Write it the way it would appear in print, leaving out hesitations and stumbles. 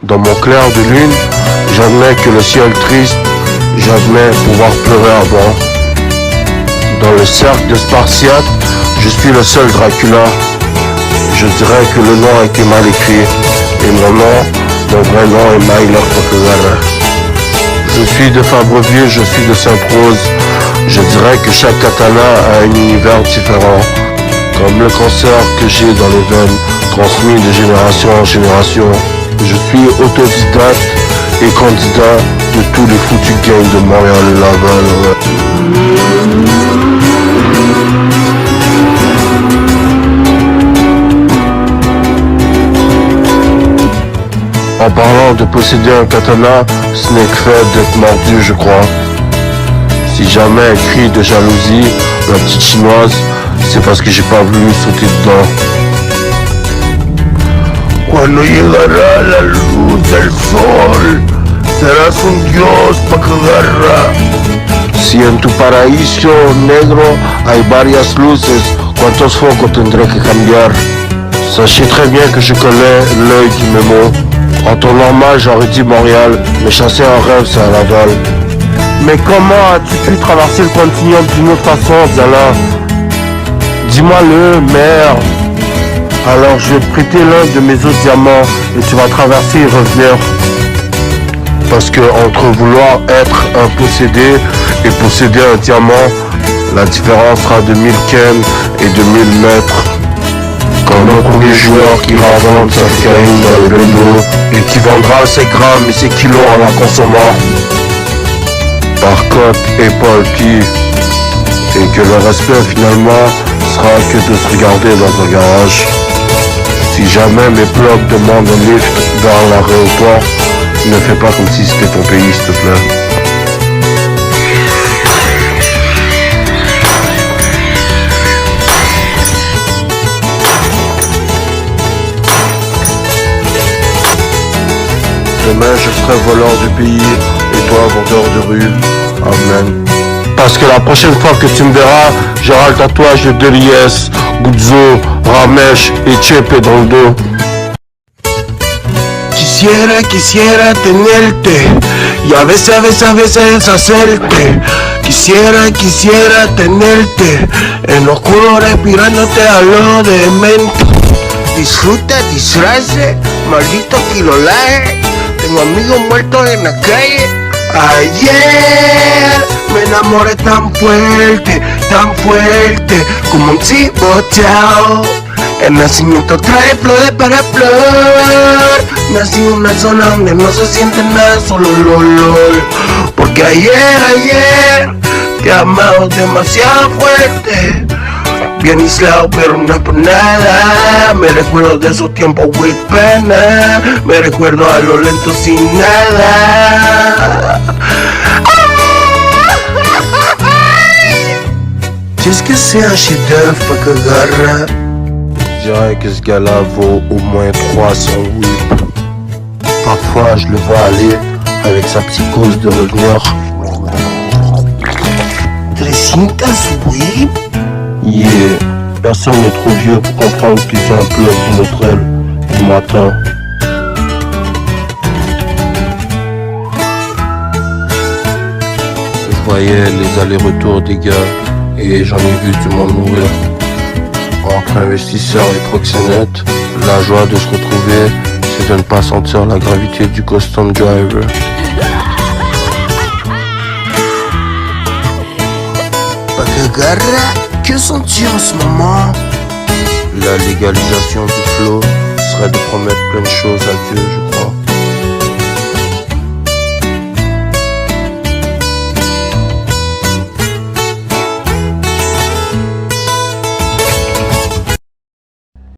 Dans mon clair de lune, j'admets que le ciel triste, j'admets pouvoir pleurer avant. Dans le cercle de Spartiate, je suis le seul Dracula. Je dirais que le nom a été mal écrit. Et mon vrai nom est Myler Pakagara. Je suis de Fabreville, je suis de Sainte-Rose. Je dirais que chaque katana a un univers différent. Comme le cancer que j'ai dans les veines, transmis de génération en génération. Je suis autodidacte et candidat de tous les foutus gangs de Montréal et Laval. En parlant de posséder un katana, ce n'est que fait d'être mordu, je crois. Si jamais elle crie de jalousie, la petite chinoise, c'est parce que j'ai pas voulu sauter dedans. Cuando llegará la luz del sol, serás un dios Pakagara. Si en tu paraíso negro hay varias luces, ¿cuántos focos tendré que cambiar? Sachez très bien que je connais l'œil du mémo. En temps normal, j'aurais dit Montréal, mais chasser un rêve, c'est à Laval. Mais comment as-tu pu traverser le continuum d'une autre façon, Zala? Dis-moi-le, merde. Alors je vais te prêter l'un de mes autres diamants et tu vas traverser et revenir. Parce que entre vouloir être un possédé et posséder un diamant, la différence sera de 1000 ken et de 1000 mètres. Comme un premier joueur qui va vendre sa cocaïne dans le bendo et qui vendra ses grammes et ses kilos en la consommant par cote et Paul P. Et que le respect finalement sera que de se regarder dans un garage. Si jamais mes plugs demandent un lift vers l'aéroport, ne fais pas comme si c'était ton pays, s'il te plaît. Demain je serai voleur du pays et toi vendeur de rue. Amen. Parce que la prochaine fois que tu me verras, j'aurai le tatouage de Deliès, Guzzo, Ramesh et Chepe dans le dos. Quisiera tenerte y a veces deshacerte. Quisiera tenerte en lo oscuro respirándote a lo demente. Disfruta, disfrace, maldito kilolaje. Tengo amigos muertos en la calle. Ayer me enamoré tan fuerte, como un cibotao. El nacimiento trae flores para flor. Nací en una zona donde no se siente nada, solo lol. Porque ayer te he amado demasiado fuerte. Bien aislado pero no es por nada. Me recuerdo de esos tiempos with pena. Me recuerdo a lo lento sin nada. Qu'est-ce que c'est un chef-d'œuvre, Pakagara? Je dirais que ce gars-là vaut au moins 300 whips. Parfois je le vois aller avec sa psychose de revenir. 300 whips? Yeah, personne n'est trop vieux pour comprendre qu'il fait un peu d'une autre aile du matin. Je voyais les allers-retours des gars et j'en ai vu du monde mourir. Entre investisseurs et proxénètes, la joie de se retrouver, c'est de ne pas sentir la gravité du custom driver. Pakagara, que sens-tu en ce moment? La légalisation du flow serait de promettre plein de choses à Dieu, je crois.